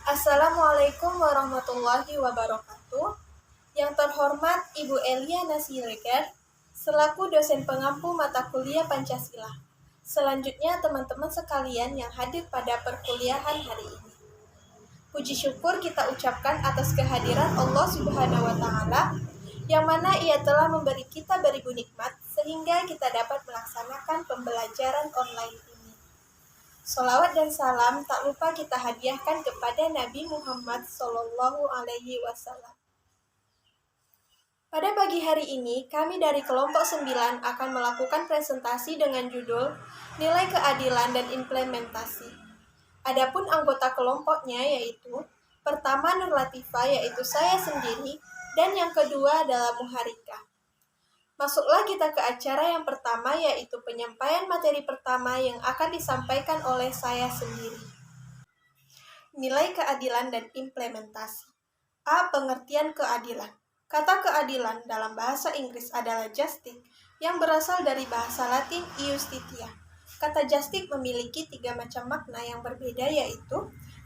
Assalamualaikum warahmatullahi wabarakatuh. Yang terhormat Ibu Eliana Siregar, selaku dosen pengampu mata kuliah Pancasila. Selanjutnya teman-teman sekalian yang hadir pada perkuliahan hari ini. Puji syukur kita ucapkan atas kehadiran Allah Subhanahu wa Ta'ala, yang mana Ia telah memberi kita beribu nikmat sehingga kita dapat melaksanakan pembelajaran online ini. Sholawat dan salam tak lupa kita hadiahkan kepada Nabi Muhammad SAW. Pada pagi hari ini, kami dari kelompok 9 akan melakukan presentasi dengan judul Nilai Keadilan dan Implementasi. Adapun anggota kelompoknya yaitu pertama Nur Latifah, yaitu saya sendiri, dan yang kedua adalah Muharika. Masuklah kita ke acara yang pertama, yaitu penyampaian materi pertama yang akan disampaikan oleh saya sendiri. Nilai keadilan dan implementasi. A. Pengertian keadilan. Kata keadilan dalam bahasa Inggris adalah justice, yang berasal dari bahasa Latin iustitia. Kata justice memiliki 3 macam makna yang berbeda, yaitu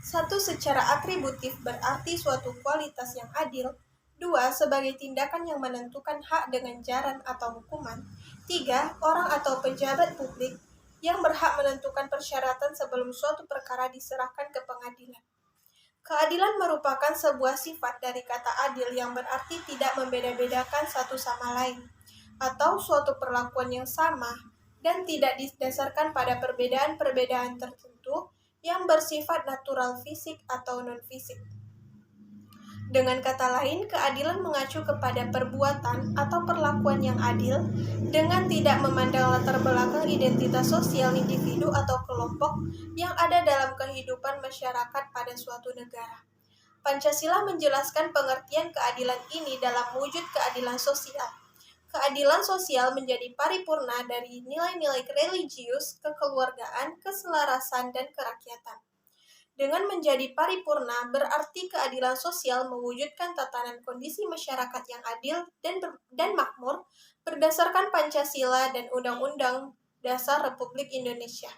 1. Secara atributif berarti suatu kualitas yang adil. 2. Sebagai tindakan yang menentukan hak dengan jaran atau hukuman. 3. Orang atau pejabat publik yang berhak menentukan persyaratan sebelum suatu perkara diserahkan ke pengadilan. Keadilan merupakan sebuah sifat dari kata adil yang berarti tidak membeda-bedakan satu sama lain, atau suatu perlakuan yang sama, dan tidak didasarkan pada perbedaan-perbedaan tertentu yang bersifat natural fisik atau non-fisik. Dengan kata lain, keadilan mengacu kepada perbuatan atau perlakuan yang adil dengan tidak memandang latar belakang identitas sosial individu atau kelompok yang ada dalam kehidupan masyarakat pada suatu negara. Pancasila menjelaskan pengertian keadilan ini dalam wujud keadilan sosial. Keadilan sosial menjadi paripurna dari nilai-nilai religius, kekeluargaan, keselarasan, dan kerakyatan. Dengan menjadi paripurna, berarti keadilan sosial mewujudkan tatanan kondisi masyarakat yang adil dan makmur berdasarkan Pancasila dan Undang-Undang Dasar Republik Indonesia.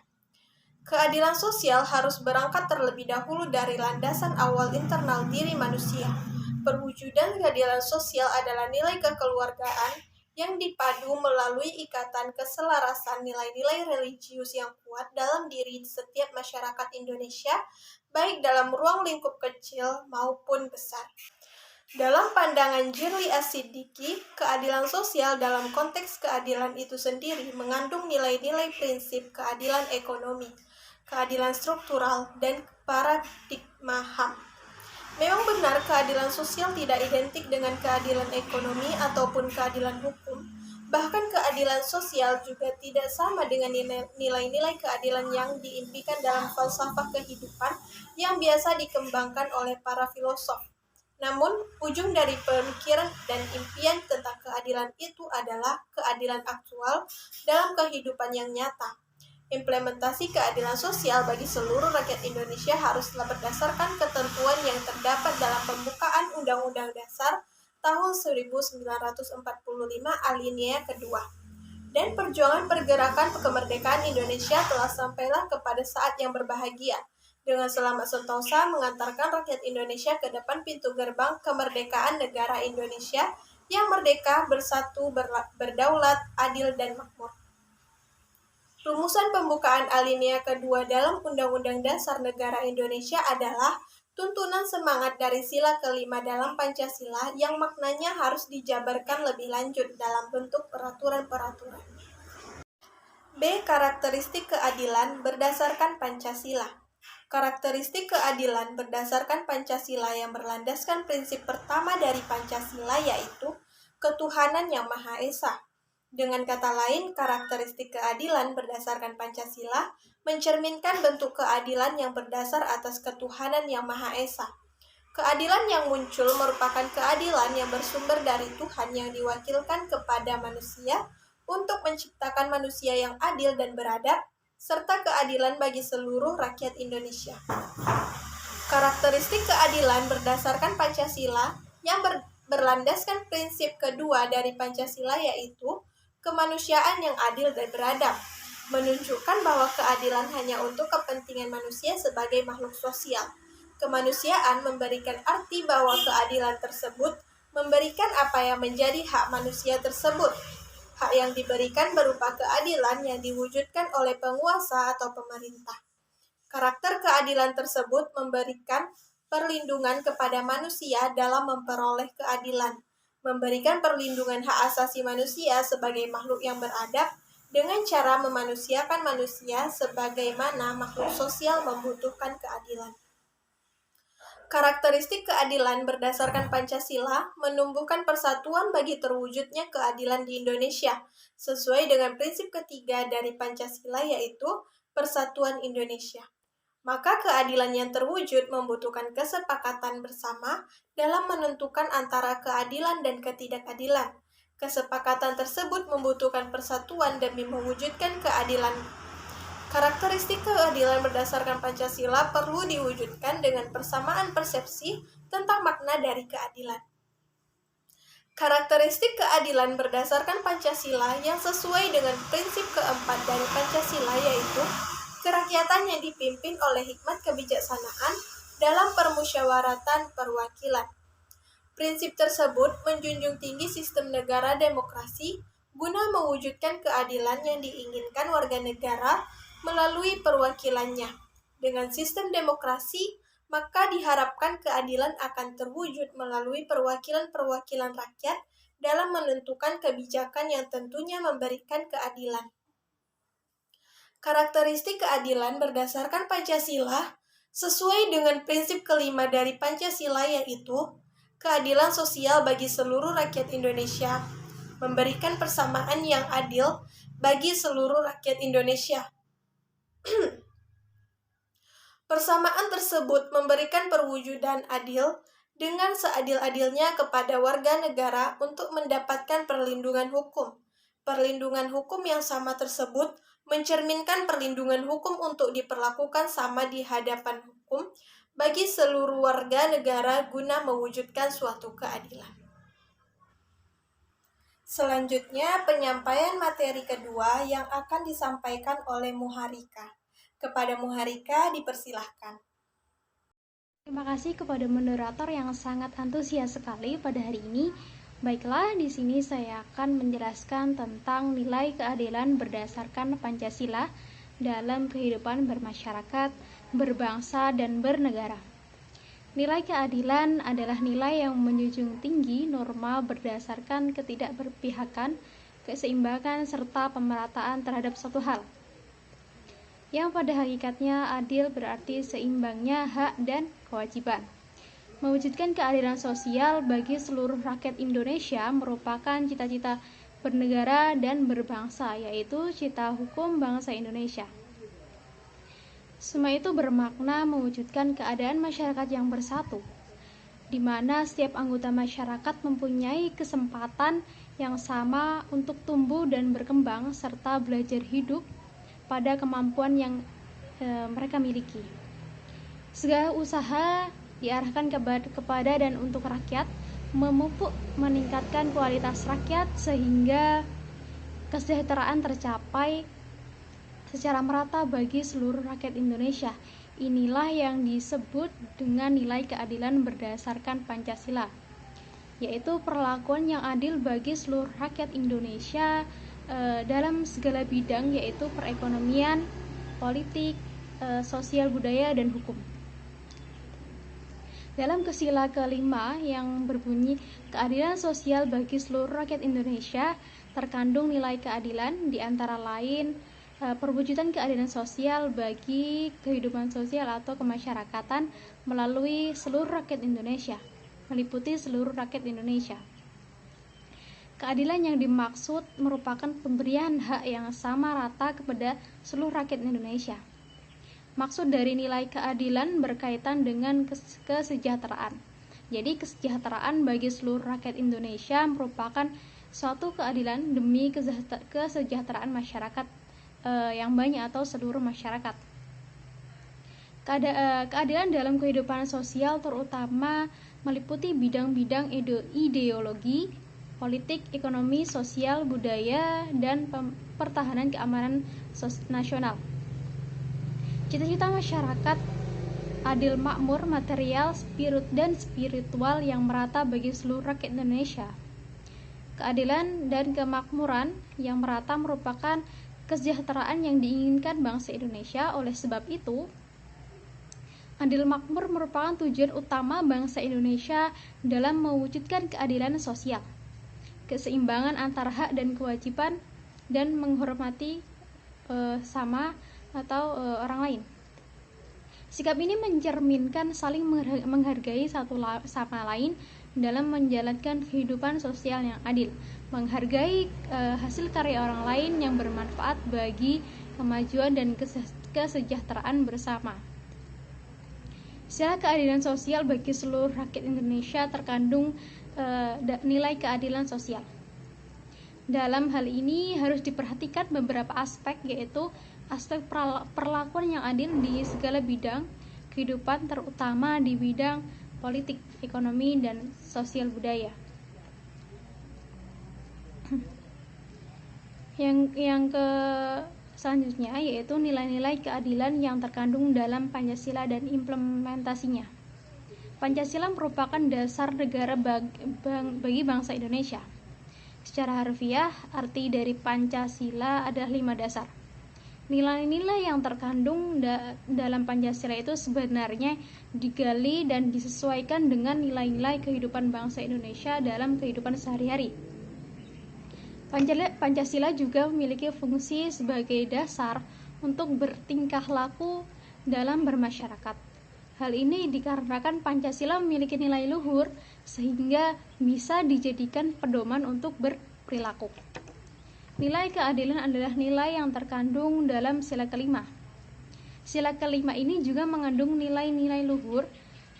Keadilan sosial harus berangkat terlebih dahulu dari landasan awal internal diri manusia. Perwujudan keadilan sosial adalah nilai kekeluargaan yang dipadu melalui ikatan keselarasan nilai-nilai religius yang kuat dalam diri setiap masyarakat Indonesia, baik dalam ruang lingkup kecil maupun besar. Dalam pandangan Jirli As-Siddiqi, keadilan sosial dalam konteks keadilan itu sendiri mengandung nilai-nilai prinsip keadilan ekonomi, keadilan struktural, dan paradigma HAM. Memang benar keadilan sosial tidak identik dengan keadilan ekonomi ataupun keadilan hukum. Bahkan keadilan sosial juga tidak sama dengan nilai-nilai keadilan yang diimpikan dalam falsafah kehidupan yang biasa dikembangkan oleh para filosof. Namun, ujung dari pemikiran dan impian tentang keadilan itu adalah keadilan aktual dalam kehidupan yang nyata. Implementasi keadilan sosial bagi seluruh rakyat Indonesia haruslah berdasarkan ketentuan yang terdapat dalam pembukaan Undang-Undang Dasar tahun 1945 alinea kedua. Dan perjuangan pergerakan kemerdekaan Indonesia telah sampailah kepada saat yang berbahagia, dengan selamat sentosa mengantarkan rakyat Indonesia ke depan pintu gerbang kemerdekaan negara Indonesia yang merdeka, bersatu, berdaulat, adil, dan makmur. Rumusan pembukaan alinea kedua dalam Undang-Undang Dasar Negara Indonesia adalah tuntunan semangat dari sila kelima dalam Pancasila yang maknanya harus dijabarkan lebih lanjut dalam bentuk peraturan-peraturan. B. Karakteristik keadilan berdasarkan Pancasila. Karakteristik keadilan berdasarkan Pancasila yang berlandaskan prinsip pertama dari Pancasila, yaitu ketuhanan yang Maha Esa. Dengan kata lain, karakteristik keadilan berdasarkan Pancasila mencerminkan bentuk keadilan yang berdasar atas ketuhanan yang Maha Esa. Keadilan yang muncul merupakan keadilan yang bersumber dari Tuhan yang diwakilkan kepada manusia untuk menciptakan manusia yang adil dan beradab, serta keadilan bagi seluruh rakyat Indonesia. Karakteristik keadilan berdasarkan Pancasila yang berlandaskan prinsip kedua dari Pancasila, yaitu kemanusiaan yang adil dan beradab, menunjukkan bahwa keadilan hanya untuk kepentingan manusia sebagai makhluk sosial. Kemanusiaan memberikan arti bahwa keadilan tersebut memberikan apa yang menjadi hak manusia tersebut. Hak yang diberikan berupa keadilan yang diwujudkan oleh penguasa atau pemerintah. Karakter keadilan tersebut memberikan perlindungan kepada manusia dalam memperoleh keadilan, memberikan perlindungan hak asasi manusia sebagai makhluk yang beradab dengan cara memanusiakan manusia sebagaimana makhluk sosial membutuhkan keadilan. Karakteristik keadilan berdasarkan Pancasila menumbuhkan persatuan bagi terwujudnya keadilan di Indonesia, sesuai dengan prinsip ketiga dari Pancasila yaitu Persatuan Indonesia. Maka keadilan yang terwujud membutuhkan kesepakatan bersama dalam menentukan antara keadilan dan ketidakadilan. Kesepakatan tersebut membutuhkan persatuan demi mewujudkan keadilan. Karakteristik keadilan berdasarkan Pancasila perlu diwujudkan dengan persamaan persepsi tentang makna dari keadilan. Karakteristik keadilan berdasarkan Pancasila yang sesuai dengan prinsip keempat dari Pancasila yaitu kerakyatan yang dipimpin oleh hikmat kebijaksanaan dalam permusyawaratan perwakilan. Prinsip tersebut menjunjung tinggi sistem negara demokrasi guna mewujudkan keadilan yang diinginkan warga negara melalui perwakilannya. Dengan sistem demokrasi, maka diharapkan keadilan akan terwujud melalui perwakilan-perwakilan rakyat dalam menentukan kebijakan yang tentunya memberikan keadilan. Karakteristik keadilan berdasarkan Pancasila sesuai dengan prinsip kelima dari Pancasila yaitu keadilan sosial bagi seluruh rakyat Indonesia, memberikan persamaan yang adil bagi seluruh rakyat Indonesia. Persamaan tersebut memberikan perwujudan adil dengan seadil-adilnya kepada warga negara untuk mendapatkan perlindungan hukum. Perlindungan hukum yang sama tersebut mencerminkan perlindungan hukum untuk diperlakukan sama di hadapan hukum bagi seluruh warga negara guna mewujudkan suatu keadilan. Selanjutnya, penyampaian materi kedua yang akan disampaikan oleh Muharika. Kepada Muharika, dipersilahkan. Terima kasih kepada moderator yang sangat antusias sekali pada hari ini. Baiklah, di sini saya akan menjelaskan tentang nilai keadilan berdasarkan Pancasila dalam kehidupan bermasyarakat, berbangsa, dan bernegara. Nilai keadilan adalah nilai yang menjunjung tinggi norma berdasarkan ketidakberpihakan, keseimbangan, serta pemerataan terhadap suatu hal. Yang pada hakikatnya adil berarti seimbangnya hak dan kewajiban. Mewujudkan keadilan sosial bagi seluruh rakyat Indonesia merupakan cita-cita bernegara dan berbangsa, yaitu cita hukum bangsa Indonesia. Semua itu bermakna mewujudkan keadaan masyarakat yang bersatu, di mana setiap anggota masyarakat mempunyai kesempatan yang sama untuk tumbuh dan berkembang serta belajar hidup pada kemampuan yang mereka miliki. Segala usaha diarahkan kepada dan untuk rakyat, memupuk meningkatkan kualitas rakyat sehingga kesejahteraan tercapai secara merata bagi seluruh rakyat Indonesia. Inilah yang disebut dengan nilai keadilan berdasarkan Pancasila, yaitu perlakuan yang adil bagi seluruh rakyat Indonesia dalam segala bidang, yaitu perekonomian, politik, sosial, budaya, dan hukum. Dalam kesila kelima yang berbunyi keadilan sosial bagi seluruh rakyat Indonesia, terkandung nilai keadilan di antara lain perwujudan keadilan sosial bagi kehidupan sosial atau kemasyarakatan melalui seluruh rakyat Indonesia, meliputi seluruh rakyat Indonesia. Keadilan yang dimaksud merupakan pemberian hak yang sama rata kepada seluruh rakyat Indonesia. Maksud dari nilai keadilan berkaitan dengan kesejahteraan. Jadi kesejahteraan bagi seluruh rakyat Indonesia merupakan suatu keadilan demi kesejahteraan masyarakat yang banyak atau seluruh masyarakat. Keadilan dalam kehidupan sosial terutama meliputi bidang-bidang ideologi, politik, ekonomi, sosial, budaya, dan pertahanan keamanan nasional. Cita-cita masyarakat adil makmur, material, dan spiritual yang merata bagi seluruh rakyat Indonesia. Keadilan dan kemakmuran yang merata merupakan kesejahteraan yang diinginkan bangsa Indonesia. Oleh sebab itu, adil makmur merupakan tujuan utama bangsa Indonesia dalam mewujudkan keadilan sosial, keseimbangan antara hak dan kewajiban, dan menghormati orang lain. Sikap ini mencerminkan saling menghargai satu sama lain dalam menjalankan kehidupan sosial yang adil, menghargai hasil karya orang lain yang bermanfaat bagi kemajuan dan kesejahteraan bersama. Secara keadilan sosial bagi seluruh rakyat Indonesia terkandung nilai keadilan sosial. Dalam hal ini harus diperhatikan beberapa aspek, yaitu aspek perlakuan yang adil di segala bidang kehidupan, terutama di bidang politik, ekonomi, dan sosial budaya. Selanjutnya yaitu nilai-nilai keadilan yang terkandung dalam Pancasila dan implementasinya. Pancasila merupakan dasar negara bagi bangsa Indonesia. Secara harfiah, arti dari Pancasila adalah 5 dasar. Nilai-nilai yang terkandung dalam Pancasila itu sebenarnya digali dan disesuaikan dengan nilai-nilai kehidupan bangsa Indonesia dalam kehidupan sehari-hari. Pancasila juga memiliki fungsi sebagai dasar untuk bertingkah laku dalam bermasyarakat. Hal ini dikarenakan Pancasila memiliki nilai luhur sehingga bisa dijadikan pedoman untuk berperilaku. Nilai keadilan adalah nilai yang terkandung dalam sila kelima. Sila kelima ini juga mengandung nilai-nilai luhur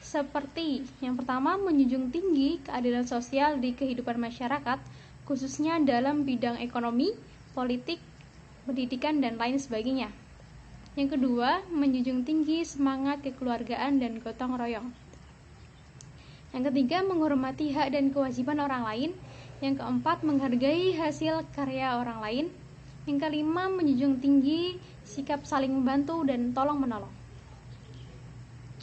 seperti yang pertama, menjunjung tinggi keadilan sosial di kehidupan masyarakat, khususnya dalam bidang ekonomi, politik, pendidikan, dan lain sebagainya. Yang kedua, menjunjung tinggi semangat kekeluargaan dan gotong royong. Yang ketiga, menghormati hak dan kewajiban orang lain. Yang keempat, menghargai hasil karya orang lain. Yang kelima, menjunjung tinggi sikap saling membantu dan tolong-menolong.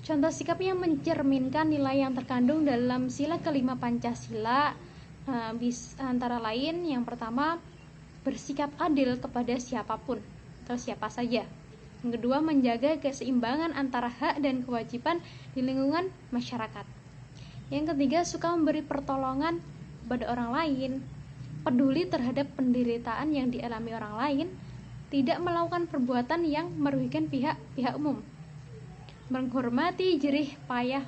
Contoh sikap yang mencerminkan nilai yang terkandung dalam sila kelima Pancasila antara lain, yang pertama, bersikap adil kepada siapapun atau siapa saja. Yang kedua, menjaga keseimbangan antara hak dan kewajiban di lingkungan masyarakat. Yang ketiga, suka memberi pertolongan kepada orang lain, peduli terhadap penderitaan yang dialami orang lain, tidak melakukan perbuatan yang merugikan pihak umum, menghormati jerih payah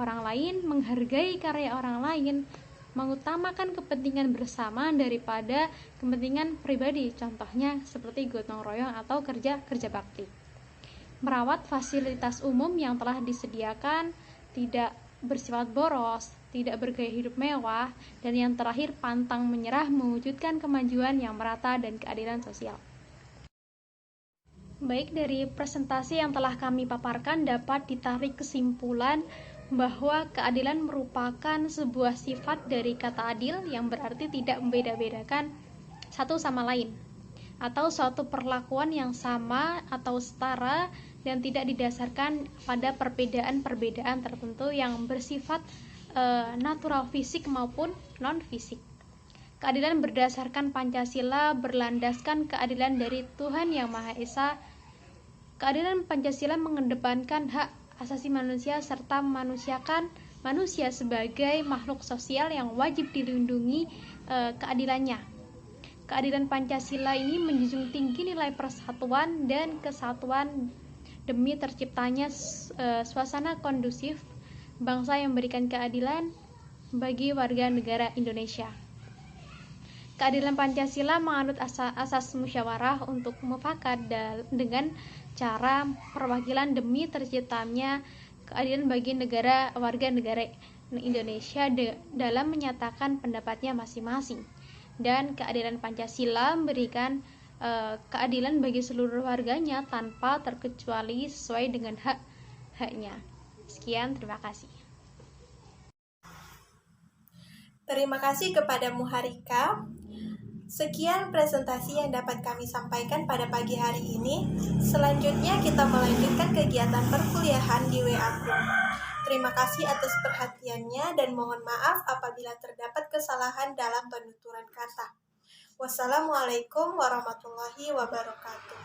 orang lain, menghargai karya orang lain, mengutamakan kepentingan bersama daripada kepentingan pribadi, contohnya seperti gotong royong atau kerja bakti, merawat fasilitas umum yang telah disediakan, tidak bersifat boros, tidak bergaya hidup mewah, dan yang terakhir, pantang menyerah mewujudkan kemajuan yang merata dan keadilan sosial. Baik, dari presentasi yang telah kami paparkan dapat ditarik kesimpulan bahwa keadilan merupakan sebuah sifat dari kata adil yang berarti tidak membeda-bedakan satu sama lain, atau suatu perlakuan yang sama atau setara dan tidak didasarkan pada perbedaan-perbedaan tertentu yang bersifat natural fisik maupun non-fisik. Keadilan berdasarkan Pancasila berlandaskan keadilan dari Tuhan Yang Maha Esa. Keadilan Pancasila mengedepankan hak asasi manusia serta memanusiakan manusia sebagai makhluk sosial yang wajib dilindungi keadilannya. Keadilan Pancasila ini menjunjung tinggi nilai persatuan dan kesatuan demi terciptanya suasana kondusif bangsa yang memberikan keadilan bagi warga negara Indonesia. Keadilan Pancasila menganut asas musyawarah untuk mufakat dengan cara perwakilan demi terciptanya keadilan bagi warga negara Indonesia dalam menyatakan pendapatnya masing-masing. Dan keadilan Pancasila memberikan keadilan bagi seluruh warganya tanpa terkecuali sesuai dengan hak-haknya. Sekian, terima kasih. Terima kasih kepada Muharika. Sekian presentasi yang dapat kami sampaikan pada pagi hari ini. Selanjutnya kita melanjutkan kegiatan perkuliahan di WA Group. Terima kasih atas perhatiannya dan mohon maaf apabila terdapat kesalahan dalam penuturan kata. Wassalamualaikum warahmatullahi wabarakatuh.